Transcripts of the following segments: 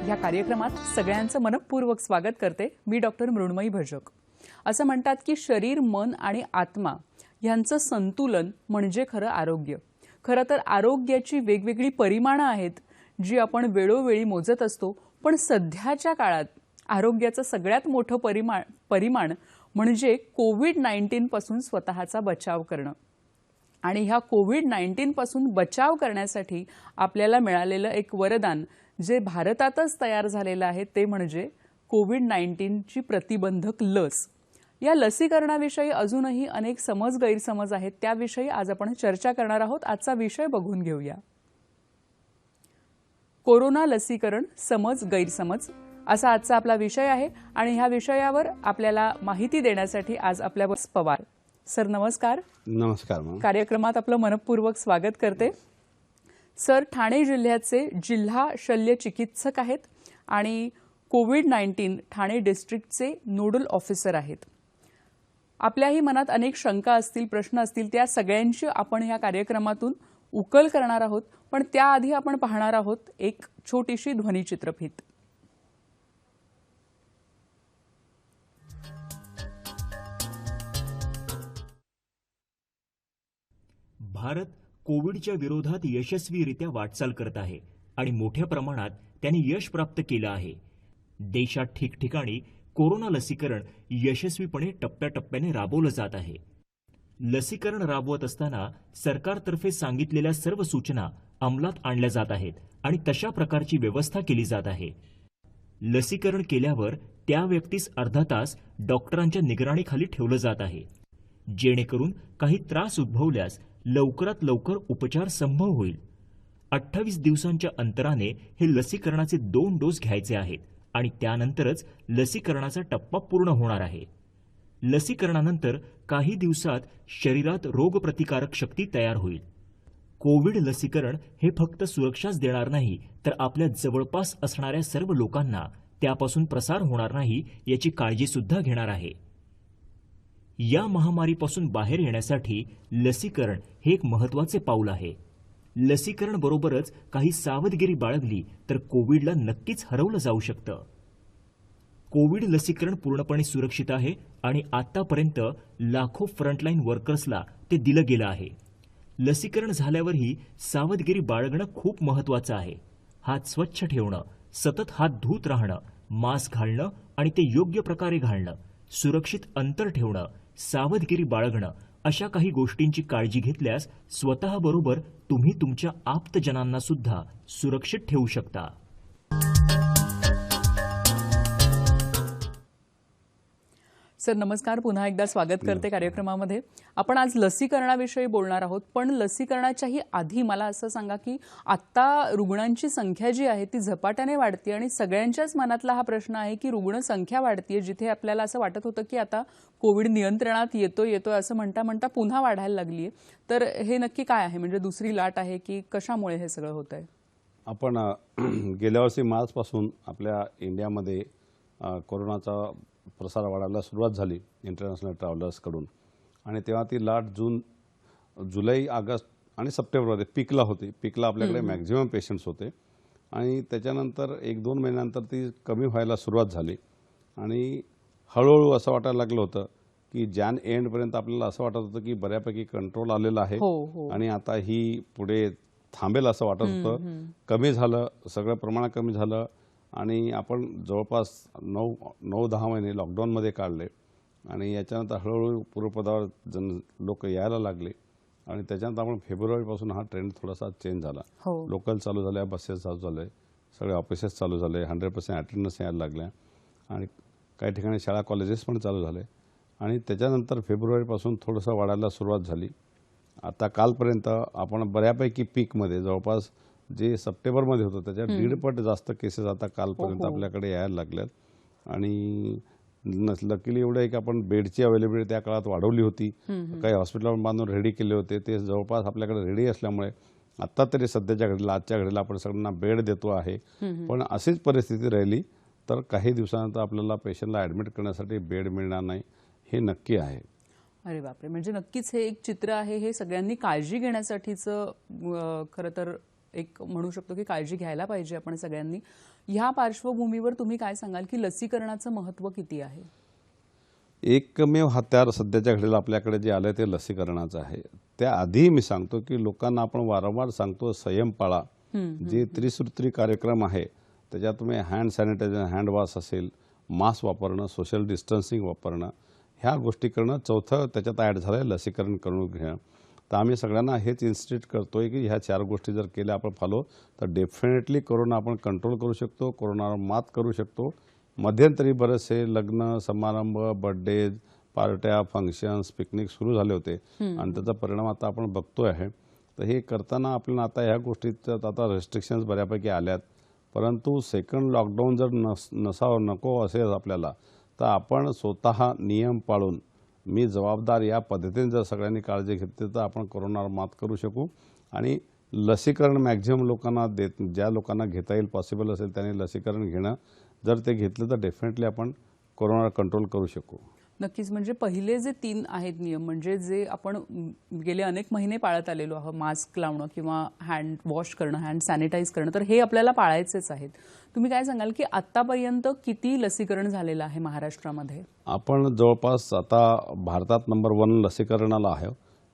या कार्यक्रमात सगळ्यांचं मनपूर्वक स्वागत करते मी डॉक्टर मृण्मयी भजक। असं म्हणतात की शरीर, मन आणि आत्मा यांचं संतुलन म्हणजे खरं आरोग्य। खरं तर आरोग्याची वेगवेगळी परिमाणं आहेत जी आपण वेळोवेळी मोजत असतो, पण सध्याच्या काळात आरोग्याचं सगळ्यात मोठं परिमाण म्हणजे कोविड-19 पासून स्वतःचा बचाव करणं। आणि ह्या कोविड-19 पासून बचाव करण्यासाठी आपल्याला मिळालेलं एक वरदान जे भारतातच तयार झालेलं आहे ते म्हणजे कोविड-19 ची प्रतिबंधक लस। या लसीकरणाविषयी अजूनही अनेक समज गैरसमज आहेत, त्याविषयी आज आपण चर्चा करणार आहोत। आजचा विषय बघून घेऊया। कोरोना लसीकरण समज गैरसमज असा आजचा आपला विषय आहे आणि ह्या विषयावर आपल्याला माहिती देण्यासाठी आज आपल्यावर पवार सर, नमस्कार। नमस्कार मॅम। कार्यक्रमात आपलं मनपूर्वक स्वागत करते। सर, ठाणे जिल्ह्याचे जिल्हा शल्य चिकित्सक आहेत आणि कोविड-19 ठाणे डिस्ट्रिक्टचे नोडल ऑफिसर आहेत। आपल्याही मनात अनेक शंका असतील, प्रश्न असतील, त्या सगळ्यांची आपण या कार्यक्रमातून उकल करणार आहोत, पण त्याआधी आपण पाहणार आहोत एक छोटीशी ध्वनिचित्रफीत। भारत कोविडच्या विरोधात यशस्वीरित्या वाटचाल करत आहे आणि मोठ्या प्रमाणात त्याने यश प्राप्त केलं आहे। देशात ठिकठिकाणी कोरोना लसीकरण यशस्वीपणे टप्प्याटप्प्याने राबवलं जात आहे। लसीकरण राबवत असताना सरकारतर्फे सांगितलेल्या सर्व सूचना अंमलात आणल्या जात आहेत आणि तशा प्रकारची व्यवस्था केली जात आहे। लसीकरण केल्यावर त्या व्यक्तीस अर्धा तास डॉक्टरांच्या निगराणीखाली ठेवलं जात आहे, जेणेकरून काही त्रास उद्भवल्यास लवकरात लवकर उपचार संभव होईल। 28 दिवसांच्या अंतराने हे लसीकरणाचे 2 डोस घ्यायचे आहेत आणि त्यानंतरच लसीकरणाचा टप्पा पूर्ण होणार आहे। लसीकरणानंतर काही दिवसात शरीरात रोगप्रतिकारक शक्ती तयार होईल। कोविड लसीकरण हे फक्त सुरक्षाच देणार नाही, तर आपल्या जवळपास असणाऱ्या सर्व लोकांना त्यापासून प्रसार होणार नाही याची काळजी सुद्धा घेणार आहे। या महामारीपासून बाहेर येण्यासाठी लसीकरण हे एक महत्त्वाचे पाऊल आहे। लसीकरण बरोबरच काही सावधगिरी बाळगली तर कोविडला नक्कीच हरवलं जाऊ शकतं। कोविड लसीकरण पूर्णपणे सुरक्षित आहे आणि आतापर्यंत लाखो फ्रंटलाईन वर्कर्सला ते दिलं गेलं आहे। लसीकरण झाल्यावरही सावधगिरी बाळगणं खूप महत्त्वाचं आहे। हात स्वच्छ ठेवणं, सतत हात धुत राहणं, मास्क घालणं आणि ते योग्य प्रकारे घालणं, सुरक्षित अंतर ठेवणं, सावधगिरी बाळगणं अशा काही गोष्टींची काळजी घेतल्यास स्वतःबरोबर तुम्ही तुमच्या आप्तजनांना सुद्धा सुरक्षित ठेवू शकता। सर, नमस्कार। पुन्हा एकदा स्वागत करते कार्यक्रमामध्ये। आपण आज लसीकरणाविषयी बोलणार आहोत, पण लसीकरणाच्याही आधी मला असं सांगा की आता रुग्णांची संख्या जी आहे ती झपाट्याने वाढते आणि सगळ्यांच्याच मनातला हा प्रश्न आहे की रुग्णसंख्या वाढते, जिथे आपल्याला असं वाटत होतं की आता कोविड नियंत्रणात येतोय असं म्हणता म्हणता पुन्हा वाढायला लागली आहे। तर हे नक्की काय आहे? म्हणजे दुसरी लाट आहे की कशामुळे हे सगळं होतंय? आपण गेल्या वर्षी मार्चपासून आपल्या इंडियामध्ये कोरोनाचा प्रसार वाढायला सुरुवात झाली इंटरनॅशनल ट्रॅव्हलर्सकडून, आणि तेव्हा ती लाट जुलै, ऑगस्ट आणि सप्टेंबरमध्ये पीकला होती। पीकला आपल्याकडे मॅक्झिमम पेशंट्स होते आणि त्याच्यानंतर 1-2 महिन्यानंतर ती कमी व्हायला सुरुवात झाली आणि हळूहळू असं वाटायला लागलं होतं की जॅन एंडपर्यंत आपल्याला असं वाटत होतं की बऱ्यापैकी कंट्रोल आलेला आहे आणि आता ही पुढे थांबेल असं वाटत होतं। कमी झालं, सगळं प्रमाण कमी झालं आणि आपण जवळपास 9-10 महिने लॉकडाऊनमध्ये काढले आणि याच्यानंतर हळूहळू पूर्वपदावर लोक यायला लागले आणि त्याच्यानंतर आपण फेब्रुवारीपासून हा ट्रेंड थोडासा चेंज झाला। लोकल चालू झाल्या, बसेस चालू झाले, सगळे ऑफिसेस चालू झाले, 100% अटेंडन्स यायला लागल्या आणि काही ठिकाणी शाळा कॉलेजेस पण चालू झाले आणि त्याच्यानंतर फेब्रुवारीपासून थोडंसं वाढायला सुरुवात झाली। आता कालपर्यंत आपण बऱ्यापैकी पीकमध्ये जवळपास जे सप्टेंबरमध्ये होतं त्याच्या 1.5 पट जास्त केसेस आता कालपर्यंत आपल्याकडे यायला लागल्यात आणि लकीली एवढं आहे की आपण बेडची अवेलेबिलिटी त्या काळात वाढवली होती, काही हॉस्पिटल बांधून रेडी केले होते, ते जवळपास आपल्याकडे रेडी असल्यामुळे आता तरी सध्याच्या घडीला, आजच्या घडीला आपण सगळ्यांना बेड देतो आहे। पण अशीच परिस्थिती राहिली तर काही दिवसानंतर आपल्याला पेशंटला ॲडमिट करण्यासाठी बेड मिळणार नाही, हे नक्की आहे। अरे बापरे, म्हणजे नक्कीच हे एक चित्र आहे। हे सगळ्यांनी काळजी घेण्यासाठीचं खरं तर एक म्हणू शकतो की काळजी घ्यायला पाहिजे आपण सगळ्यांनी. ह्या पार्श्वभूमीवर तुम्ही काय सांगाल की लसीकरणाचं महत्त्व किती आहे? एकमेव हत्यार सध्याच्या घडीला आपल्याकडे जे आलं ते लसीकरणाचं आहे. त्याआधी मी सांगतो की लोकांना आपण वारंवार सांगतो संयम पाळा. जे त्रिसूत्री कार्यक्रम आहे त्याच्यात तुम्ही हँड सॅनिटायझर, हँड वॉश असेल, मास्क वापरणं, सोशल डिस्टन्सिंग वापरणं, ह्या गोष्टी करणं. चौथं त्याच्यात ॲड झालं आहे लसीकरण करून घेणं. तर आम्ही सगळ्यांना हेच इन्स्टिट करतो आहे की ह्या 4 गोष्टी जर केल्या आपण फॉलो तर डेफिनेटली कोरोना आपण कंट्रोल करू शकतो, कोरोनावर मात करू शकतो. मध्यंतरी बरेचसे लग्न समारंभ, बर्थडे पार्ट्या, फंक्शन्स, पिकनिक सुरू झाले होते आणि त्याचा परिणाम आता आपण बघतोय आहे. तर हे करताना आपल्याला आता ह्या गोष्टीत आता रेस्ट्रिक्शन्स बऱ्यापैकी आल्यात. परंतु सेकंड लॉकडाऊन जर नको असेल आपल्याला तर आपण स्वतः नियम पाळून मी जबाबदार या पद्धतीने जर सगळ्यांनी काळजी घेतली तर आपण कोरोनावर मात करू शकू. आणि लसीकरण मॅक्झिमम लोकांना ज्या लोकांना घेता येईल पॉसिबल असेल त्यांनी लसीकरण घेणं. जर ते घेतलं तर डेफिनेटली आपण कोरोनावर कंट्रोल करू शकू. नक्कीच. म्हणजे पहिले जे 3 आहेत नियम, म्हणजे जे आपण गेले अनेक महिने पाळत आलेलो आहोत, मास्क लावणं किंवा हँड वॉश करणं, हँड सॅनिटाईज करणं, तर हे आपल्याला पाळायचेच आहेत. तुम्ही काय सांगाल की आतापर्यंत किती लसीकरण झालेलं आहे महाराष्ट्रामध्ये? आपण जवळपास आता भारतात नंबर 1 लसीकरणाला आहे.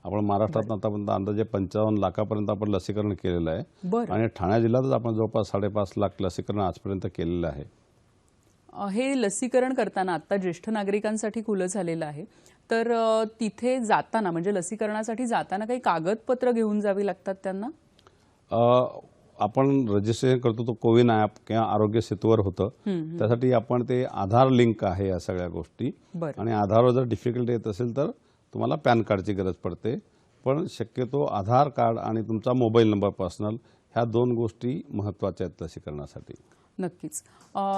आपण महाराष्ट्रात आतापर्यंत अंदाजे 55 लाखापर्यंत आपण लसीकरण केलेलं आहे. बरं. आणि ठाणे जिल्ह्यातच आपण जवळपास 5.5 लाख लसीकरण आजपर्यंत केलेलं आहे. हे लसीकरण करताना आता ज्येष्ठ नागरिकांसाठी खुलं झालेलं आहे. तर तिथे जाताना म्हणजे लसीकरणासाठी जाताना काही कागदपत्र घेऊन जावी लागतात त्यांना? आपण रजिस्ट्रेशन करतो तो कोविन ॲप किंवा आरोग्य सेतूवर होतं. त्यासाठी आपण ते आधार लिंक आहे या सगळ्या गोष्टी. बरं. आणि आधारवर जर डिफिकल्टी येत असेल तर तुम्हाला पॅन कार्डची गरज पडते. पण शक्यतो आधार कार्ड आणि तुमचा मोबाईल नंबर पर्सनल ह्या 2 गोष्टी महत्त्वाच्या आहेत लसीकरणासाठी. नक्कीच.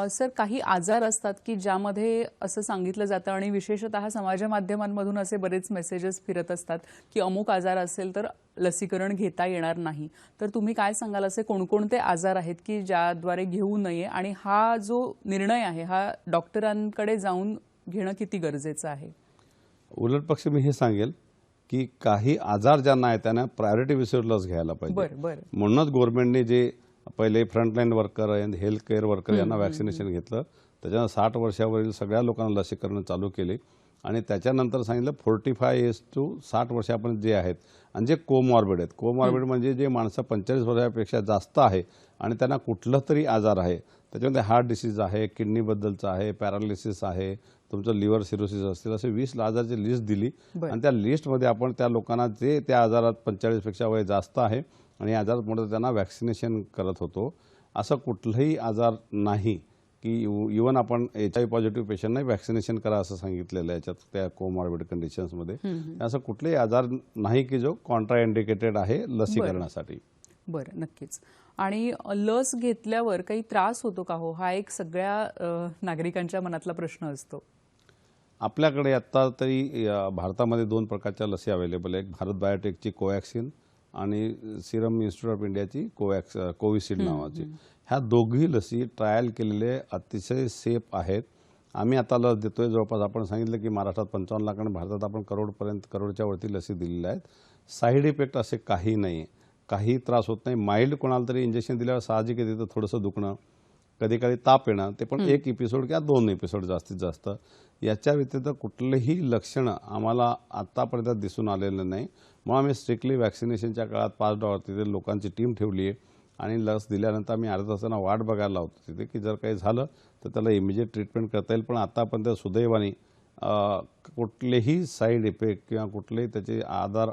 सर, काही आजार असतात की ज्यामध्ये असं सांगितलं जातं आणि विशेषतः समाज माध्यमांमधून असे बरेच मेसेजेस फिरत असतात की अमुक आजार असेल तर लसीकरण घेता येणार नाही. तर तुम्ही काय सांगाल, असे कोणकोणते आजार आहेत की ज्याद्वारे घेऊ नये आणि हा जो निर्णय आहे हा डॉक्टरांकडे जाऊन घेणं किती गरजेचं आहे? उलट पक्ष मी हे सांगेल की काही आजार ज्यांना आहे त्यांना प्रायोरिटी बेसिसवर लस घ्यायला पाहिजे. बरं बरं. म्हणूनच गव्हर्नमेंटने जे पहिले फ्रंटलाईन वर्कर आणि हेल्थ केअर वर्कर यांना वॅक्सिनेशन घेतलं. त्याच्यानं 60 वर्षावरील सगळ्या लोकांना लसीकरण चालू केले. आणि त्याच्यानंतर सांगितलं 45 इयर्स टू 60 वर्षापर्यंत जे आहेत आणि जे कोमॉर्बिड आहेत. कोमॉर्बिड म्हणजे जे माणसं 45 वर्षापेक्षा जास्त आहे आणि त्यांना कुठलं तरी आजार आहे. त्याच्यामध्ये हार्ट डिसीज आहे, किडनीबद्दलचं आहे, पॅरालिसिस आहे, तुमचं लिव्हर सिरोसिस असतील, असे 20 आजारची लिस्ट दिली. आणि त्या लिस्टमध्ये आपण त्या लोकांना जे त्या आजारात 45पेक्षा वय जास्त आहे आणि या आजारात त्यांना वॅक्सिनेशन करत होतो. असं कुठलंही आजार नाही की इवन आपण HIV पॉझिटिव्ह पेशंटना वॅक्सिनेशन करा असं सांगितलेलं आहे याच्यात त्या कोमॉर्बिड कंडिशन्समध्ये. असं कुठलाही आजार नाही की जो कॉन्ट्राइंडिकेटेड आहे लसीकरणासाठी. बरं, नक्कीच. आणि लस घेतल्यावर काही त्रास होतो का हो? हा एक सगळ्या नागरिकांच्या मनातला प्रश्न असतो. आपल्याकडे आत्ता तरी भारतामध्ये 2 प्रकारच्या लसी अवेलेबल आहे. भारत बायोटेकची कोवॅक्सिन आणि सिरम इन्स्टिट्यूट ऑफ इंडियाची कोविशिल्ड नावाची. ह्या दोघी लसी ट्रायल केलेले अतिशय सेफ आहेत. आम्ही आता लस देतोय. जवळपास आपण सांगितलं की महाराष्ट्रात 55 लाख आणि भारतात आपण करोडच्या वरती लसी दिलेल्या आहेत. साईड इफेक्ट असे काही नाही, काही त्रास होत नाही. माइल्ड कोणाला तरी इंजेक्शन दिल्यावर साहजिक आहे तिथं थोडंसं दुखणं, कधी कधी ताप येणं, ते पण 1 एपिसोड किंवा 2 एपिसोड जास्तीत जास्त. याच्या व्यतिरिक्त कुठलेही लक्षणं आम्हाला आत्तापर्यंत दिसून आलेलं नाही. मग आम्ही स्ट्रिक्टली वॅक्सिनेशनच्या काळात 5 तिथे लोकांची टीम ठेवली आहे आणि लस दिल्यानंतर आम्ही अर्ध्या तासांना वाट बघायला लावतो तिथे की जर काही झालं तर त्याला इमिजिएट ट्रीटमेंट करता येईल. पण आतापर्यंत सुदैवाने कुठलेही साईड इफेक्ट किंवा कुठलेही त्याचे आधार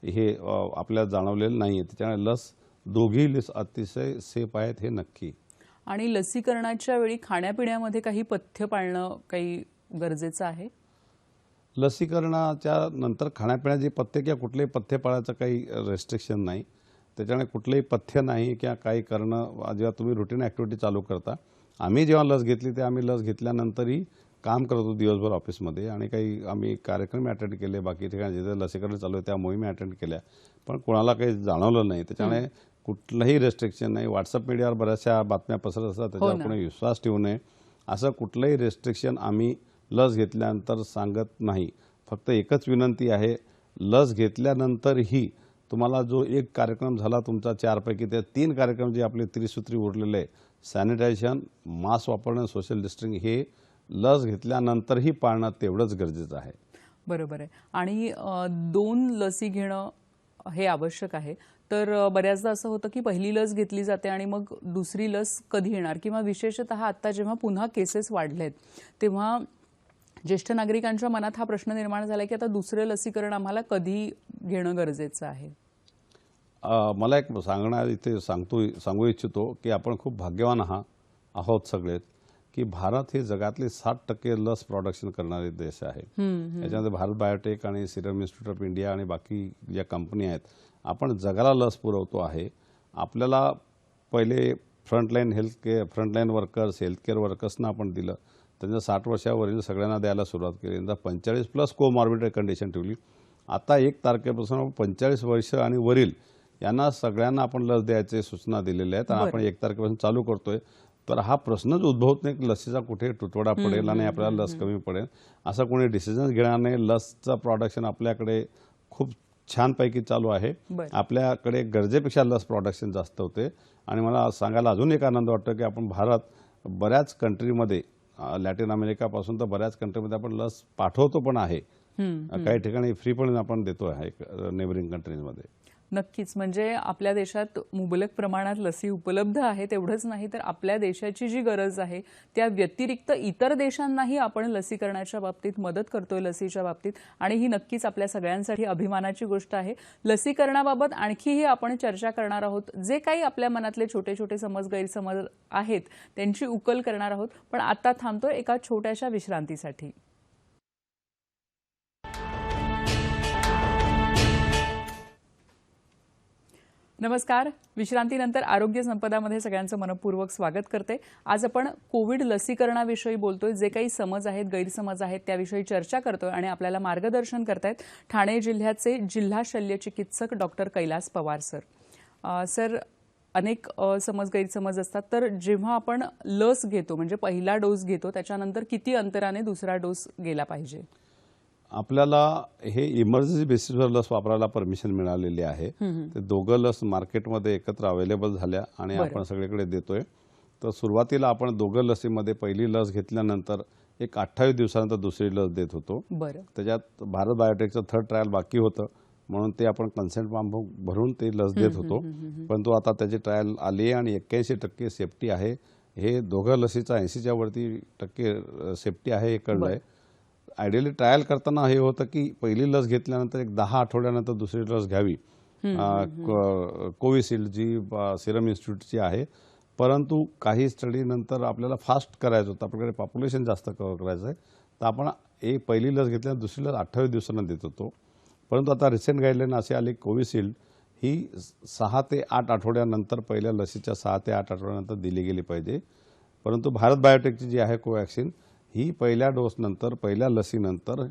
हे आपल्याला जाणवलेलं नाही आहे. त्याच्यामुळे लस दोघी लस अतिशय सेफ आहेत हे नक्की. आणि लसीकरणाच्या वेळी खाण्यापिण्यामध्ये काही पथ्य पाळणं काही गरजेचं आहे? लसीकरणाच्या नंतर खाण्यापिण्याचे पथ्य किंवा कुठलेही पथ्य पाळायचं काही रेस्ट्रिक्शन नाही. त्याच्यामुळे कुठलेही पथ्य नाही किंवा काही करणं जेव्हा तुम्ही रुटीन ॲक्टिव्हिटी चालू करता. आम्ही जेव्हा लस घेतली ते आम्ही लस घेतल्यानंतरही काम करत होतो दिवसभर ऑफिसमध्ये आणि काही आम्ही कार्यक्रम अटेंड केले. बाकी ठिकाणी जिथे लसीकरण चालू आहे त्या मोहिमे अटेंड केल्या. पण कोणाला काही जाणवलं नाही. त्याच्यामुळे कुठलंही रेस्ट्रिक्शन नाही. व्हॉट्सअप मीडियावर बऱ्याचशा बातम्या पसरत असतात, त्याच्यावर कोणी विश्वास ठेवू नये. असं कुठलंही रेस्ट्रिक्शन आम्ही लस घेतल्यानंतर सांगत नाही. फक्त एकच विनंती आहे, लस घेतल्यानंतरही तुम्हाला जो एक कार्यक्रम झाला तुमचा 4 पैकी ते 3 कार्यक्रम जे आपले त्रिसूत्री उरलेले आहे, सॅनिटायझेशन, मास्क वापरणं, सोशल डिस्टन्सिंग, हे लस घेतल्यानंतरही पाळणं तेवढंच गरजेचं आहे. बरोबर आहे. आणि 2 लसी घेणं हे आवश्यक आहे. तर बऱ्याचदा असं होतं की पहिली लस घेतली जाते आणि मग दुसरी लस कधी येणार, किंवा विशेषतः आता जेव्हा पुन्हा केसेस वाढलेत तेव्हा ज्येष्ठ नागरिकांच्या मनात हा प्रश्न निर्माण झाला की आता दुसरे लसीकरण आम्हाला कधी घेणं गरजेचं आहे. मला एक इथे सांगू इच्छितो की आपण खूप भाग्यवान आहोत सगळेच, की भारत हे जगातले 60% लस प्रोडक्शन करणारे देश आहे. याच्यामध्ये भारत बायोटेक आणि सिरम इन्स्टिट्यूट ऑफ इंडिया आणि बाकी ज्या कंपनी आहेत, आपण जगाला लस पुरवतो आहे. आपल्याला पहिले फ्रंटलाईन वर्कर्स, हेल्थकेअर वर्कर्सना आपण दिलं, त्यांच्या 60 वर्षावरील सगळ्यांना द्यायला सुरुवात केली. नंतर 45+ कोमॉर्बिड कंडिशन ठेवली. आता 1 तारखेपासून 45 वर्ष आणि वरील यांना सगळ्यांना आपण लस द्यायचे सूचना दिलेल्या आहेत आणि आपण 1 तारखेपासून चालू करतोय. तर हा प्रश्नच उद्भवत नाही की लसीचा कुठे तुटवडा पडेल आणि आपल्याला लस कमी पडेल, असं कोणी डिसिजन घेणार नाही. लसचं प्रोडक्शन आपल्याकडे खूप छानपैकी चालू आहे. आपल्याकडे गरजेपेक्षा लस प्रोडक्शन जास्त होते आणि मला सांगायला अजून एक आनंद वाटतो की आपण भारत बऱ्याच कंट्रीमध्ये, लॅटिन अमेरिकापासून तर बऱ्याच कंट्रीमध्ये आपण लस पाठवतो पण आहे. काही ठिकाणी फ्री पण आपण देतो आहे नेबरिंग कंट्रीजमध्ये. नक्कीच. म्हणजे आपल्या देशात मुबलक प्रमाणात लसी उपलब्ध आहेत. एवढंच नाही तर आपल्या देशाची जी गरज आहे त्या व्यतिरिक्त इतर देशांनाही आपण लसीकरणाच्या बाबतीत मदत करतोय, लसीच्या बाबतीत, आणि ही नक्कीच आपल्या सगळ्यांसाठी अभिमानाची गोष्ट आहे. लसीकरणाबाबत आणखीही आपण चर्चा करणार आहोत. जे काही आपल्या मनातले छोटे छोटे गैरसमज आहेत त्यांची उकल करणार आहोत. पण आता थांबतोय एका छोट्याशा विश्रांतीसाठी. नमस्कार. विश्रांतीनंतर आरोग्य संपदामध्ये सगळ्यांचं मनपूर्वक स्वागत करते. आज आपण कोविड लसीकरणाविषयी बोलतोय. जे काही समज आहेत, गैरसमज आहेत त्याविषयी चर्चा करतोय आणि आपल्याला मार्गदर्शन करतायत ठाणे जिल्ह्याचे जिल्हा शल्यचिकित्सक doctor Kailas Pawar sir. Sir, अनेक गैरसमज असतात. तर जेव्हा आपण लस घेतो म्हणजे पहिला डोस घेतो त्याच्यानंतर किती अंतराने दुसरा डोस गेला पाहिजे? आपल्याला हे इमर्जन्सी बेसिसवर लस वापरायला परमिशन मिळालेली आहे. ते दोघं लस मार्केटमध्ये एकत्र अवेलेबल झाल्या आणि आपण सगळीकडे देतोय. तर सुरुवातीला आपण दोघं लसीमध्ये पहिली लस घेतल्यानंतर एक 28 दिवसानंतर दुसरी लस देत होतो. त्याच्यात भारत बायोटेकचं 3rd ट्रायल बाकी होतं म्हणून ते आपण कन्सेंट फॉर्म भरून ते लस देत होतो. परंतु आता त्याची ट्रायल आली आणि 81% सेफ्टी आहे. हे दोघं लसीचा 80च्या वरती टक्के सेफ्टी आहे हे कळलंय. आयडियली ट्रायल करताना हे होतं की पहिली लस घेतल्यानंतर एक 10 आठवड्यानंतर दुसरी लस घ्यावी, कोविशिल्ड जी सिरम इन्स्टिट्यूटची आहे. परंतु काही स्टडीनंतर आपल्याला फास्ट करायचं होतं, आपल्याकडे पॉप्युलेशन जास्त कव्हर करायचं आहे, तर आपण पहिली लस घेतल्यानंतर दुसरी लस 28 दिवसांना देत होतो. परंतु आता रिसेंट गाईडलाईन असे आले कोविशिल्ड ही 6 ते 8 आठवड्यानंतर पहिल्या लसीच्या 6 ते 8 आठवड्यानंतर दिली गेली पाहिजे. परंतु भारत बायोटेकची जी आहे कोवॅक्सिन ही पहिल्या डोसनंतर, पहिल्या लसीनंतर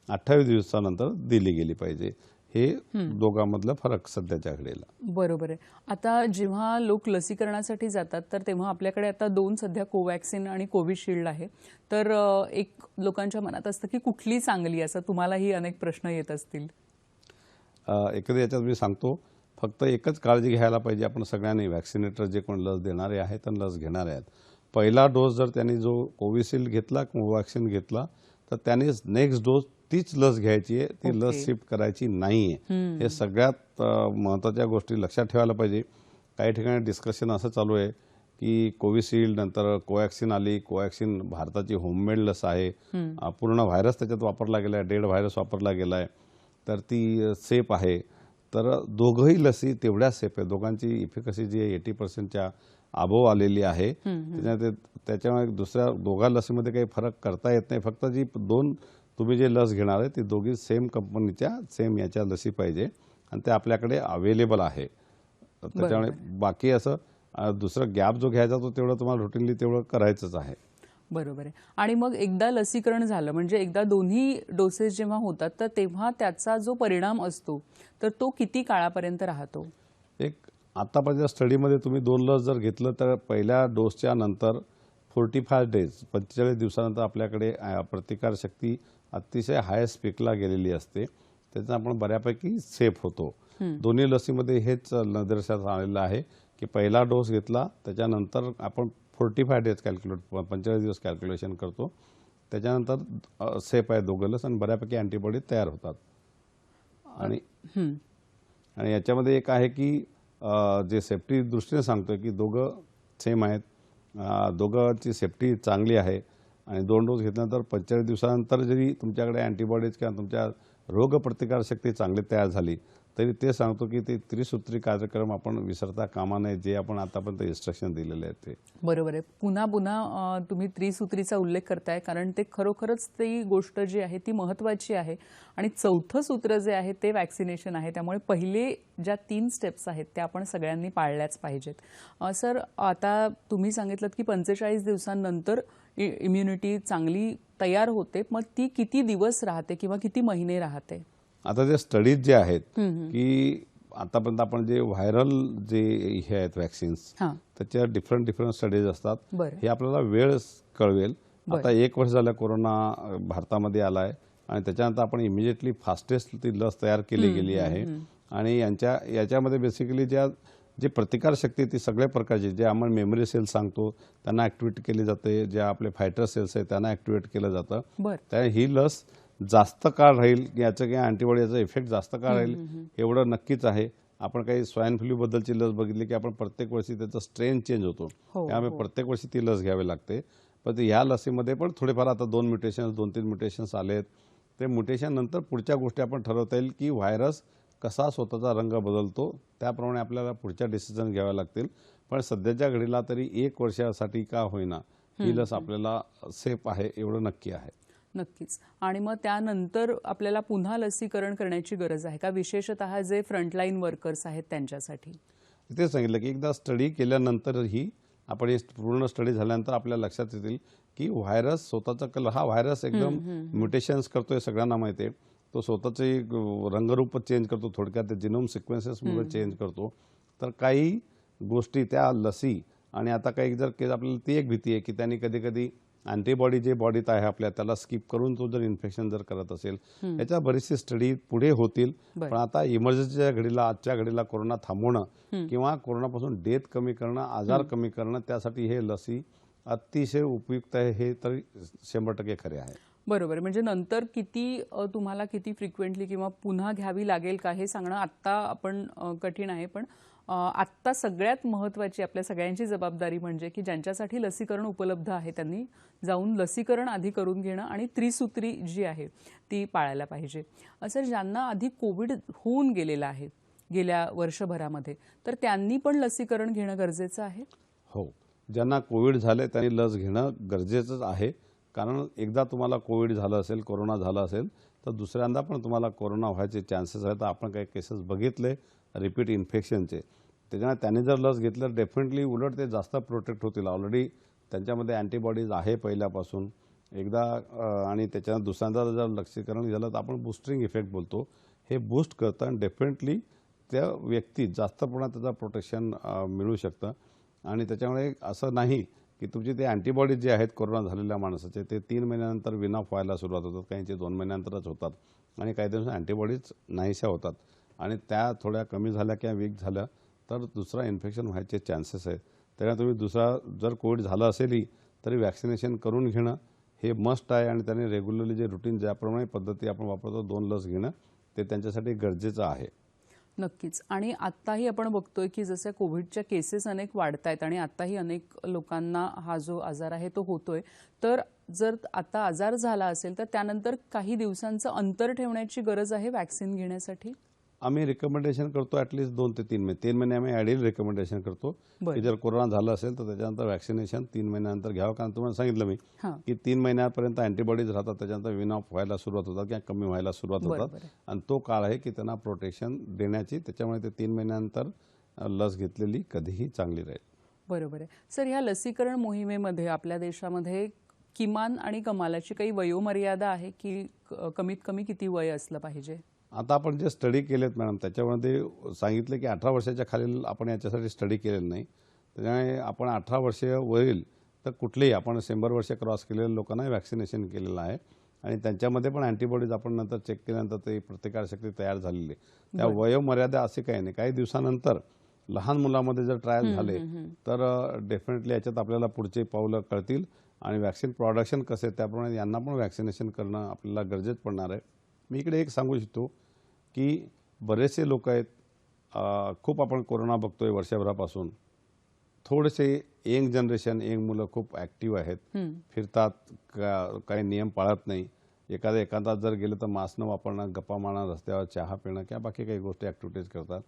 28 दिवसानंतर दिली गेली पाहिजे. हे दोघांमधला फरक सध्याच्या घडीला. बरोबर आहे. आता जेव्हा लोक लसीकरणासाठी जातात तर तेव्हा आपल्याकडे आता 2 सध्या कोवॅक्सिन आणि कोविशिल्ड आहे. तर एक लोकांच्या मनात असतं की कुठली चांगली, असं तुम्हालाही अनेक प्रश्न येत असतील. एकदा याच्यात मी सांगतो, फक्त एकच काळजी घ्यायला पाहिजे आपण सगळ्यांनी, व्हॅक्सिनेटर जे कोण लस देणारे आहेत आणि लस घेणारे आहेत. पहिला डोस जर त्यांनी जो कोविशिल्ड घेतला, कोवॅक्सिन घेतला, तर त्यांनी नेक्स्ट डोस तीच लस घ्यायची आहे, ती लस शिफ्ट करायची नाही आहे. हे सगळ्यात महत्त्वाच्या गोष्टी लक्षात ठेवायला पाहिजे. काही ठिकाणी डिस्कशन असं चालू आहे की कोविशिल्ड नंतर कोवॅक्सिन आली, कोवॅक्सिन भारताची होममेड लस आहे, पूर्ण व्हायरस त्याच्यात वापरला गेला आहे, डेड व्हायरस वापरला गेला आहे, तर ती सेफ आहे. तर दोघंही लसी तेवढ्याच सेफ आहे. दोघांची इफिकसी जी आहे 80%च्या अबोव आलेली आहे. त्याच्यामुळे दुसऱ्या दोघा लसीमध्ये काही फरक करता येत नाही. फक्त जी 2 तुम्ही जे लस घेणार आहे ती दोघी सेम कंपनीच्या, सेम याच्या लसी पाहिजे आणि ते आपल्याकडे अवेलेबल आहे. त्याच्यामुळे बाकी असं दुसरं गॅप जो घ्यायचा तो तेवढं तुम्हाला रुटीनली तेवढं करायचंच आहे. बरोबर आहे. आणि मग एकदा लसीकरण झालं म्हणजे एकदा दोन्ही डोसेस जेव्हा होतात तर तेव्हा त्याचा जो परिणाम असतो तर तो किती काळापर्यंत राहतो? एक आतापर्यंत स्टडीमध्ये तुम्ही 2 लस जर घेतलं तर पहिल्या डोसच्या नंतर 45 डेज, 45 दिवसानंतर आपल्याकडे प्रतिकारशक्ती अतिशय हायस्ट पीकला गेलेली असते. त्याच्यानं आपण बऱ्यापैकी सेफ होतो. दोन्ही लसीमध्ये हेच निदर्शनास आलेलं आहे की पहिला डोस घेतला त्याच्यानंतर आपण 45 डेज कॅल्क्युलेट 45 दिवस कॅल्क्युलेशन करतो, त्याच्यानंतर सेफ आहे दोघं लस आणि बऱ्यापैकी अँटीबॉडी तयार होतात. आणि आणि याच्यामध्ये एक आहे की जे सेफ्टी दृष्टीने सांगतोय की दोघं सेम आहेत, दोघांची सेफ्टी चांगली आहे आणि 2 डोस घेतल्यानंतर 45 दिवसानंतर जरी तुमच्याकडे अँटीबॉडीज किंवा तुमच्या रोगप्रतिकारशक्ती चांगली तयार झाली तरी ते सांगतो की ते त्रिसूत्री कार्यक्रम आपण विसरता कामा नये, जे आपण आतापर्यंत इन्स्ट्रक्शन दिलेले आहेत ते. बरोबर आहे. पुन्हा पुन्हा तुम्ही त्रिसूत्रीचा उल्लेख करताय, कारण ते खरोखरच ती गोष्ट जी आहे ती महत्त्वाची आहे. आणि चौथं सूत्र जे आहे ते वॅक्सिनेशन आहे. त्यामुळे पहिले ज्या 3 स्टेप्स आहेत त्या आपण सगळ्यांनी पाळल्याच पाहिजेत. सर, आता तुम्ही सांगितलं की 45 दिवसांनंतर इम्युनिटी चांगली तयार होते. मग ती किती दिवस राहते किंवा किती महिने राहते? आता जे स्टडीज जे आहेत की आतापर्यंत आपण जे व्हायरल जे हे आहेत वॅक्सिन्स त्याच्या डिफरंट स्टडीज असतात. हे आपल्याला वेळ कळवेल. आता 1 वर्ष झालं कोरोना भारतामध्ये आला आहे आणि त्याच्यानंतर आपण इमिजिएटली फास्टेस्ट ती लस तयार केली गेली आहे. आणि याच्यामध्ये बेसिकली जे प्रतिकारशक्ती ती सगळ्या प्रकारची, जे आपण मेमरी सेल्स सांगतो त्यांना ॲक्टिवेट केली जाते, जे आपले फायटर सेल्स आहेत त्यांना ॲक्टिवेट केलं जातं. त्यामुळे ही लस जास्त काळ राहील, याचं किंवा अँटीबॉडीचा इफेक्ट जास्त काळ राहील एवढं नक्कीच आहे. आपण काही स्वाईन फ्लू बद्दलची लस बघितली की आपण प्रत्येक वर्षी त्याचा स्ट्रेन चेंज होतो, त्यामुळे प्रत्येक वर्षी ती लस घ्यावी लागते. पण ह्या लसीमध्ये पण थोडेफार आता 2-3 म्युटेशन्स आलेत. ते म्युटेशन नंतर पुढच्या गोष्टी आपण ठरवता येईल की व्हायरस कसा स्वतःचा रंग बदलतो, त्याप्रमाणे आपल्याला पुढच्या डिसिजन घ्याव्या लागतील. पण सध्याच्या घडीला तरी 1 वर्षासाठी का होईना ही लस आपल्याला सेफ आहे एवढं नक्की आहे. नक्कीच. आणि मग त्यानंतर आपल्याला पुन्हा लसीकरण करण्याची गरज आहे का, विशेषतः जे फ्रंटलाईन वर्कर्स आहेत त्यांच्यासाठी? ते सांगितलं की एकदा स्टडी केल्यानंतरही आपण पूर्ण स्टडी झाल्यानंतर आपल्या लक्षात येतील की व्हायरस स्वतःचा कलर, हा व्हायरस एकदम म्युटेशन्स करतोय सगळ्यांना माहिती आहे. तो स्वतःचे रंगरूप चेंज करतो, थोडक्यात जिनोम सिक्वेन्सेसमुळे चेंज करतो. तर काही गोष्टी त्या लसी आणि आता काही जर आपल्याला ती एक भीती आहे की त्यांनी कधी कधी अँटीबॉडी जे बॉडीत आहे आपल्या त्याला स्किप करून तो जर इन्फेक्शन जर करत असेल, याच्या बरीचशी स्टडी पुढे होतील. पण आता इमर्जन्सीच्या घडीला, आजच्या घडीला कोरोना थांबवणं किंवा कोरोनापासून डेथ कमी करणं, आजार कमी करणं, त्यासाठी हे लसी अतिशय उपयुक्त आहे, हे तरी 100% खरे आहे. बरोबर. म्हणजे नंतर किती तुम्हाला किती फ्रिक्वेंटली किंवा पुन्हा घ्यावी लागेल का हे सांगणं आत्ता आपण कठीण आहे. पण आत्ता सगळ्यात महत्त्वाची आपल्या सगळ्यांची जबाबदारी म्हणजे की ज्यांच्यासाठी लसीकरण उपलब्ध आहे त्यांनी जाऊन लसीकरण आधी करून घेणं आणि त्रिसूत्री जी आहे ती पाळायला पाहिजे. सर, ज्यांना आधी कोविड होऊन गेलेला आहे गेल्या वर्षभरामध्ये, तर त्यांनी पण लसीकरण घेणं गरजेचं आहे? हो, ज्यांना कोविड झाले त्यांनी लस घेणं गरजेचंच आहे. कारण एकदा तुम्हाला कोविड झालं असेल, कोरोना झाला असेल, तर दुसऱ्यांदा पण तुम्हाला कोरोना व्हायचे चान्सेस आहेत. आपण काही केसेस बघितले रिपीट इन्फेक्शनचे. त्याच्यामुळे त्यांनी जर लस घेतलं डेफिनेटली उलट ते जास्त प्रोटेक्ट होतील. ऑलरेडी त्यांच्यामध्ये अँटीबॉडीज आहे पहिल्यापासून एकदा. आणि त्याच्यानंतर दुसऱ्यांदा जर लसीकरण झालं तर आपण बूस्टरिंग इफेक्ट बोलतो, हे बूस्ट करतं आणि डेफिनेटली त्या व्यक्ती जास्त प्रमाणात त्याचं प्रोटेक्शन मिळू शकतं. आणि त्याच्यामुळे असं नाही की तुमची ते अँटीबॉडीज जे आहेत कोरोना झालेल्या माणसाचे ते 3 महिन्यानंतर विनाफ व्हायला सुरुवात होतात, काहींचे 2 महिन्यानंतरच होतात आणि काही दिवस अँटीबॉडीज नाहीशा होतात आणि त्या थोड्या कमी झाल्या किंवा वीक झाल्या तर दुसरा इन्फेक्शन व्हायचे चान्सेस आहेत. त्यामुळे तुम्ही दुसरा जर कोविड झाला असेलही तरी वॅक्सिनेशन करून घेणं हे मस्ट आहे. आणि त्यांनी रेग्युलरली जे रुटीन ज्याप्रमाणे पद्धती आपण वापरतो 2 लस घेणं ते त्यांच्यासाठी गरजेचं आहे. नक्कीच. आणि आत्ताही आपण बघतोय की जसे कोविडच्या केसेस अनेक वाढत आहेत आणि आत्ताही अनेक लोकांना हा जो आजार आहे तो होतोय. तर जर आता आजार झाला असेल तर त्यानंतर काही दिवसांचं अंतर ठेवण्याची गरज आहे वॅक्सिन घेण्यासाठी? आम्ही रिकमेंडेशन करतो ॲटलिस्ट 2 ते 3 महिने. 3 महिने आम्ही ॲडिल रिकमेंडेशन करतो की जर कोरोना झाला असेल तर त्याच्यानंतर वॅक्सिनेशन 3 महिन्यानंतर घ्यावं. कारण तुम्हाला सांगितलं मी की 3 महिन्यापर्यंत अँटीबॉडीज राहतात, त्याच्यानंतर विन ऑफ व्हायला सुरुवात होतात किंवा कमी व्हायला सुरुवात होतात आणि तो काळ आहे की त्यांना प्रोटेक्शन देण्याची. त्याच्यामुळे ते 3 महिन्यानंतर लस घेतलेली कधीही चांगली राहील. बरोबर आहे. सर, ह्या लसीकरण मोहिमेमध्ये आपल्या देशामध्ये किमान आणि कमालाची काही वयोमर्यादा आहे की कमीत कमी किती वय असलं पाहिजे? आता आपण जे स्टडी केलेत मॅडम त्याच्यामध्ये सांगितलं की 18 वर्षाच्या खालील आपण याच्यासाठी स्टडी केलेलं नाही. त्यामुळे आपण 18 वर्षे वरील तर कुठलेही आपण 100 वर्ष क्रॉस केलेल्या लोकांना वॅक्सिनेशन केलेलं आहे. आणि त्यांच्यामध्ये पण अँटीबॉडीज आपण नंतर चेक केल्यानंतर ते प्रतिकारशक्ती तयार झालेली आहे. त्या वयोमर्यादा असे काही नाही, काही दिवसानंतर लहान मुलामध्ये जर ट्रायल झाले तर डेफिनेटली याच्यात आपल्याला पुढचे पावलं कळतील आणि वॅक्सिन प्रोडक्शन कसं आहे त्याप्रमाणे यांना पण वॅक्सिनेशन करणं आपल्याला गरजेचं पडणार आहे. मी इकडे एक सांगू इच्छितो की बरेचसे लोक आहेत, खूप आपण कोरोना बघतोय वर्षभरापासून, थोडेसे यंग जनरेशन, यंग मुलं खूप ॲक्टिव्ह आहेत, फिरतात, काही नियम पाळत नाही. एखादा जर गेलं तर मास्क न वापरणं, गप्पा मारणं, रस्त्यावर चहा पिणं किंवा बाकी काही गोष्टी ॲक्टिव्हिटीज करतात.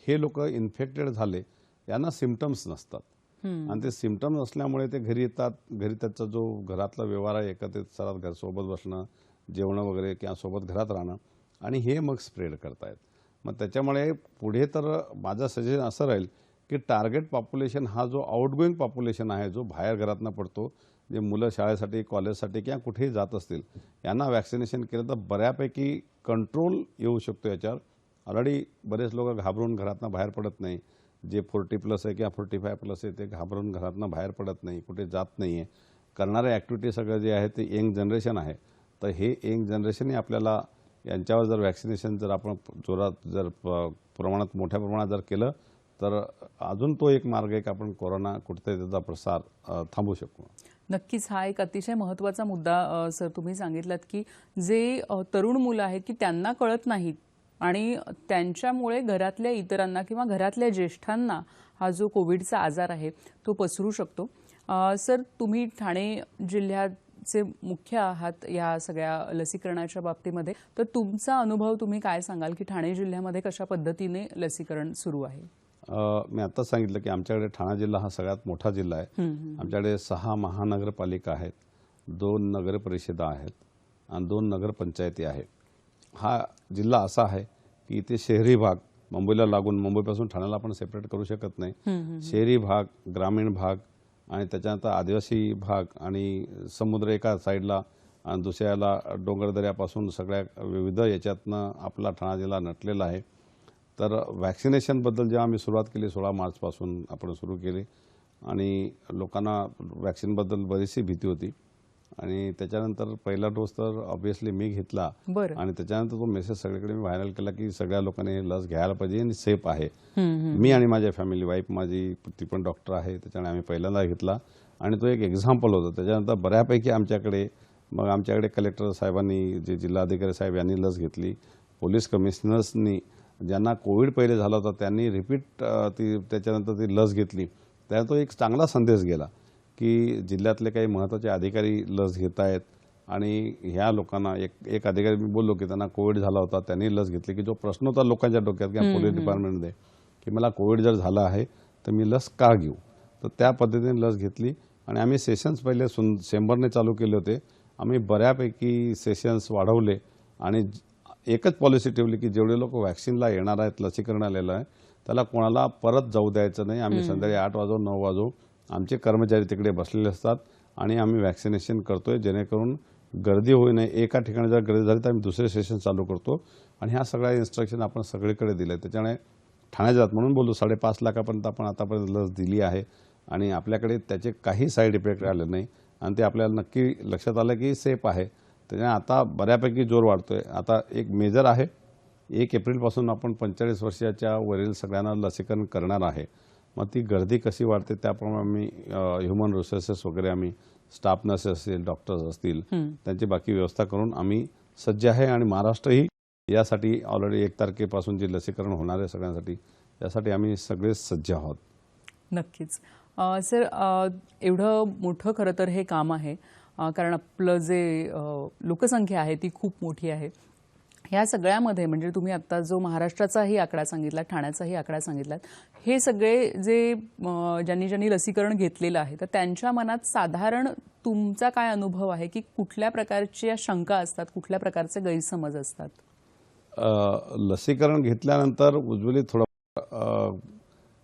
हे लोक इन्फेक्टेड झाले, यांना सिम्पटम्स नसतात आणि ते सिम्पटम्स असल्यामुळे ते घरी येतात. घरी त्याचा जो घरातला व्यवहार आहे, एकत्रित सरात घर सोबत बसणं, जेवणं वगैरे किंवा सोबत घरात राहणं आणि हे मग स्प्रेड करतायत. मग त्याच्यामुळे पुढे तर माझं सजेशन असं राहील की टार्गेट पॉप्युलेशन हा जो आउटगोईंग पॉप्युलेशन आहे, जो बाहेर घरातनं पडतो, जे मुलं शाळेसाठी, कॉलेजसाठी किंवा कुठेही जात असतील, यांना वॅक्सिनेशन केलं तर बऱ्यापैकी कंट्रोल येऊ शकतो याच्यावर. ऑलरेडी बरेच लोक घाबरून घरातनं बाहेर पडत नाही. जे 40+ आहे किंवा 45+ आहे ते घाबरून घरातनं बाहेर पडत नाही, कुठे जात नाही आहे. करणारे ॲक्टिव्हिटी सगळं जे आहे ते यंग जनरेशन आहे. तर हे यंग जनरेशनही आपल्याला यांच्यावर जर वॅक्सिनेशन जर आपण जोरात जर प्रमाणात मोठ्या प्रमाणात जर केलं तर अजून तो एक मार्ग आहे की आपण कोरोना कुठेतरी त्याचा प्रसार थांबवू शकू. नक्कीच हा एक अतिशय महत्त्वाचा मुद्दा सर तुम्ही सांगितलात की जे तरुण मुलं आहेत की त्यांना कळत नाहीत आणि त्यांच्यामुळे घरातल्या इतरांना किंवा घरातल्या ज्येष्ठांना हा जो कोविडचा आजार आहे तो पसरू शकतो. सर तुम्ही ठाणे जिल्ह्याचे मुख्य आहात या सगळ्या लसीकरणाच्या बाबतीमध्ये, तर तुमचा अनुभव तुम्ही काय सांगाल की ठाणे जिल्ह्यामध्ये कशा पद्धतीने लसीकरण सुरू आहे? मी आत्ताच सांगितलं की आमच्याकडे ठाणा जिल्हा हा सगळ्यात मोठा जिल्हा आहे. आमच्याकडे 6 महानगरपालिका आहेत, 2 नगरपरिषदा आहेत आणि 2 नगरपंचायती आहेत. हा जिल्हा असा आहे की इथे शहरी भाग, मुंबईला लागून, मुंबईपासून ठाण्याला आपण सेपरेट करू शकत नाही. शहरी भाग, ग्रामीण भाग आणि त्याच्यानंतर आदिवासी भाग आणि समुद्र एका साईडला आणि दुसऱ्याला डोंगरदऱ्यापासून सगळ्या विविध याच्यातनं आपला ठाणा जिल्हा नटलेला आहे. तर वॅक्सिनेशनबद्दल जेव्हा आम्ही सुरुवात केली 16 मार्चपासून आपण सुरू केली आणि लोकांना वॅक्सिनबद्दल बरीचशी भीती होती आणि त्याच्यानंतर पहिला डोस तर ऑब्व्हियसली मी घेतला आणि त्याच्यानंतर तो मेसेज सगळीकडे मी व्हायरल केला की सगळ्या लोकांनी लस घ्यायला पाहिजे आणि सेफ आहे. मी आणि माझ्या फॅमिली, वाईफ माझी ती पण डॉक्टर आहे, त्याच्यामुळे आम्ही पहिल्यांदा घेतला आणि तो एक एक्झाम्पल होता. त्याच्यानंतर बऱ्यापैकी आमच्याकडे कलेक्टर साहेबांनी, जे जिल्हाधिकारी साहेब यांनी लस घेतली, पोलीस कमिशनर्सनी ज्यांना कोविड पहिले झाला होता त्यांनी रिपीट त्याच्यानंतर ती लस घेतली. त्याला तो एक चांगला संदेश गेला की जिल्ह्यातले काही महत्त्वाचे अधिकारी लस घेत आहेत आणि ह्या लोकांना एक अधिकारी मी बोललो की त्यांना कोविड झाला होता, त्यांनी लस घेतली, की जो प्रश्न होता लोकांच्या डोक्यात किंवा पोलीस डिपार्टमेंटमध्ये की मला कोविड जर झाला आहे तर मी लस का घेऊ. तर त्या पद्धतीने लस घेतली आणि आम्ही सेशन्स पहिले चेंबरने चालू केले होते. आम्ही बऱ्यापैकी सेशन्स वाढवले आणि एकच पॉलिसी ठेवली की जेवढे लोक वॅक्सिनला येणार आहेत, लसीकरण आलेलं आहे, त्याला कोणाला परत जाऊ द्यायचं नाही. आम्ही संध्याकाळी 8 वाजो 9 वाजो आमचे कर्मचारी तिकडे बसलेले असतात आणि आम्ही वॅक्सिनेशन करतोय, जेणेकरून गर्दी होऊ नये. एका ठिकाणी जर गर्दी झाली तर आम्ही दुसरे सेशन चालू करतो आणि ह्या सगळ्या इन्स्ट्रक्शन आपण सगळीकडे दिले. त्याच्यामुळे ठाणे जिल्ह्यात म्हणून बोलू 5.5 लाखापर्यंत आपण आतापर्यंत लस दिली आहे आणि आपल्याकडे त्याचे काही साईड इफेक्ट आले नाही आणि ते आपल्याला नक्की लक्षात आलं की सेफ आहे. त्याच्यामुळे आता बऱ्यापैकी जोर वाढतोय. आता एक मेजर आहे, 1 एप्रिलपासून आपण 45 वर्षाच्या वरील सगळ्यांना लसीकरण करणार आहे. मग ती गर्दी कशी वाढते त्याप्रमाणे आम्ही ह्युमन रिसोर्सेस वगैरे, आम्ही स्टाफ नर्सेस असतील, डॉक्टर्स असतील, त्यांची बाकी व्यवस्था करून आम्ही सज्ज आहे आणि महाराष्ट्रही यासाठी ऑलरेडी 1 तारखेपासून जे लसीकरण होणार आहे सगळ्यांसाठी, यासाठी आम्ही सगळे सज्ज आहोत. नक्कीच सर, एवढं मोठं खरं तर हे काम आहे कारण आपलं जे लोकसंख्या आहे ती खूप मोठी आहे. ह्या सगळ्यामध्ये म्हणजे तुम्ही आत्ता जो महाराष्ट्राचाही आकडा सांगितला, ठाण्याचाही आकडा सांगितलात, हे सगळे जे ज्यांनी लसीकरण घेतलेलं आहे तर त्यांच्या मनात साधारण तुमचा काय अनुभव आहे की कुठल्या प्रकारच्या शंका असतात, कुठल्या प्रकारचे गैरसमज असतात? लसीकरण घेतल्यानंतर उज्ज्वली थोडं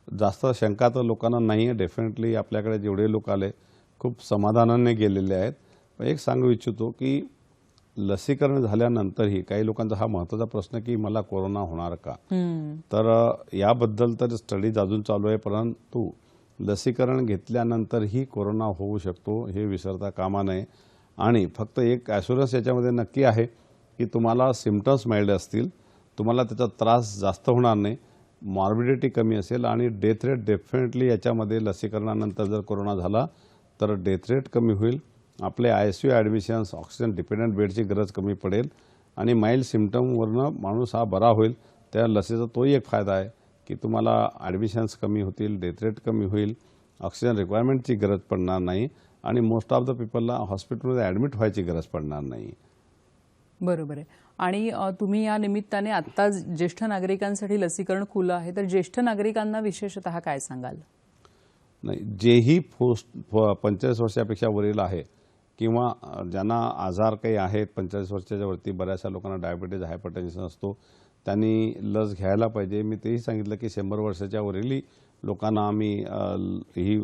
जास्त शंका तर लोकांना नाही आहे. डेफिनेटली आपल्याकडे जेवढे लोक आले खूप समाधानाने गेलेले आहेत. एक सांगू इच्छितो की लसीकरण झाल्यानंतरही काही लोकांचा हा महत्त्वाचा प्रश्न की मला कोरोना होणार का. तर याबद्दल तर स्टडीज अजून चालू आहे, परंतु लसीकरण घेतल्यानंतरही कोरोना होऊ शकतो हे विसरता कामा नये. आणि फक्त एक ॲश्युरन्स याच्यामध्ये नक्की आहे की तुम्हाला सिम्पटम्स माइल्ड असतील, तुम्हाला त्याचा त्रास जास्त होणार नाही, मॉर्बिडिटी कमी असेल आणि डेथ रेट डेफिनेटली याच्यामध्ये लसीकरणानंतर जर कोरोना झाला तर डेथ रेट कमी होईल. आपले ICU ॲडमिशन्स, ऑक्सिजन डिपेंडंट बेडची गरज कमी पडेल आणि माइल्ड सिम्पटमवरनं माणूस हा बरा होईल. त्या लसीचा तोही एक फायदा आहे की तुम्हाला ॲडमिशन्स कमी होतील, डेथ रेट कमी होईल, ऑक्सिजन रिक्वायरमेंटची गरज पडणार नाही आणि मोस्ट ऑफ द पीपलला हॉस्पिटलमध्ये ॲडमिट व्हायची गरज पडणार नाही. बरोबर आहे. आणि तुम्ही या निमित्ताने आत्ता ज्येष्ठ नागरिकांसाठी लसीकरण खुलं आहे, तर ज्येष्ठ नागरिकांना विशेषतः काय सांगाल? नाही, जेही 45 वर्षापेक्षा वरील आहे किंवा ज्यांना आजार काही आहेत 45 वर्षाच्या वरती, बऱ्याचशा लोकांना डायबिटीज, हायपरटेन्शन असतो, त्यांनी लस घ्यायला पाहिजे. मी तेही सांगितलं की 100 वर्षाच्या वरील लोकांना आम्ही ही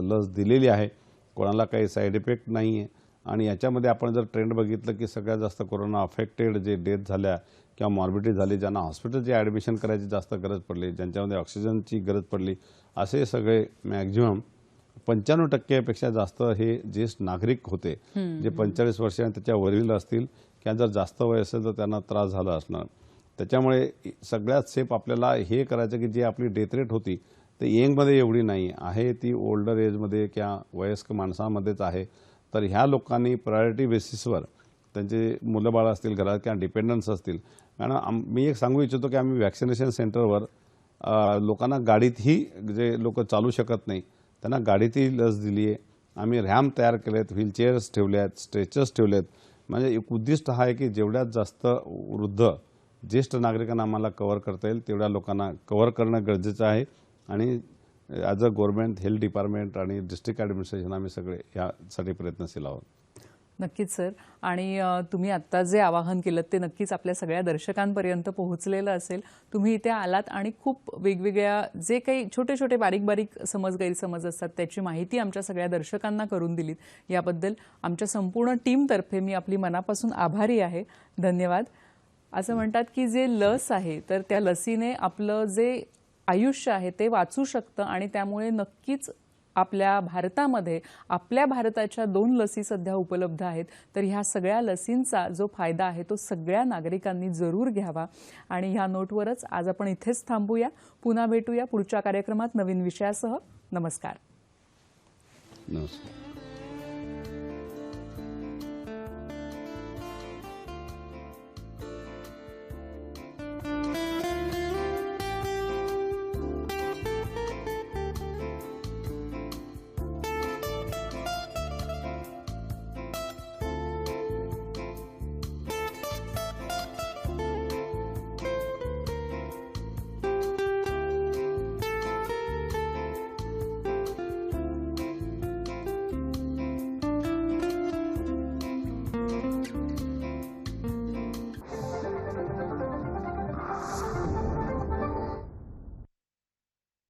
लस दिलेली आहे, कोणाला काही साईड इफेक्ट नाही आहे. आणि याच्यामध्ये आपण जर ट्रेंड बघितलं की सगळ्यात जास्त कोरोना अफेक्टेड जे डेथ झाल्या किंवा मॉर्बिडिटी झाली, ज्यांना हॉस्पिटलची ॲडमिशन करायची जास्त गरज पडली, ज्यांच्यामध्ये ऑक्सिजनची गरज पडली, असे सगळे मॅक्झिमम 95% जास्त हे ज्येष्ठ नागरिक होते, जे 45 वर्ष आणि त्याच्या वरील असतील किंवा जर जास्त वय असेल तर त्यांना त्रास झाला असणार. त्याच्यामुळे सगळ्यात सेफ आपल्याला हे करायचं की जी आपली डेथ रेट होती ते यंगमध्ये एवढी नाही आहे, ती ओल्डर एजमध्ये किंवा वयस्क माणसांमध्येच आहे. तर ह्या लोकांनी प्रायोरिटी बेसिसवर त्यांचे मुलं बाळं असतील घरात किंवा डिपेंडन्स असतील, कारण मी एक सांगू इच्छितो की आम्ही वॅक्सिनेशन सेंटरवर लोकांना गाडीतही, जे लोक चालू शकत नाही त्यांना गाडीतही लस दिली आहे. आम्ही रॅम्प तयार केले आहेत, व्हीलचेअर्स ठेवले आहेत, स्ट्रेचर्स ठेवले आहेत. म्हणजे एक उद्दिष्ट हा आहे की जेवढ्यात जास्त वृद्ध ज्येष्ठ नागरिकांना आम्हाला कव्हर करता येईल तेवढ्या लोकांना कव्हर करणं गरजेचं आहे. आणि as a government, health department आणि डिस्ट्रिक्ट ॲडमिनिस्ट्रेशन आम्ही सगळे यासाठी प्रयत्नशील आहोत. नक्कीच सर. आणि तुम्ही आत्ता जे आवाहन केलं ते नक्कीच आपल्या सगळ्या दर्शकांपर्यंत पोहोचलेलं असेल. तुम्ही इथे आलात आणि खूप वेगवेगळ्या जे काही छोटे छोटे बारीक बारीक गैरसमज असतात त्याची माहिती आमच्या सगळ्या दर्शकांना करून दिलीत. याबद्दल आमच्या संपूर्ण टीमतर्फे मी आपली मनापासून आभारी आहे. धन्यवाद. असं म्हणतात की जे लस आहे तर त्या लसीने आपलं जे आयुष्य आहे ते वाचू शकतं आणि त्यामुळे नक्कीच आपल्या भारतामध्ये आपल्या भारताच्या 2 लसी सध्या उपलब्ध आहेत. तर ह्या सगळ्या लसींचा जो फायदा आहे तो सगळ्या नागरिकांनी जरूर घ्यावा. आणि ह्या नोटवरच आज आपण इथेच थांबूया. पुन्हा भेटूया पुढच्या कार्यक्रमात नवीन विषयासह. नमस्कार. नमस्कार.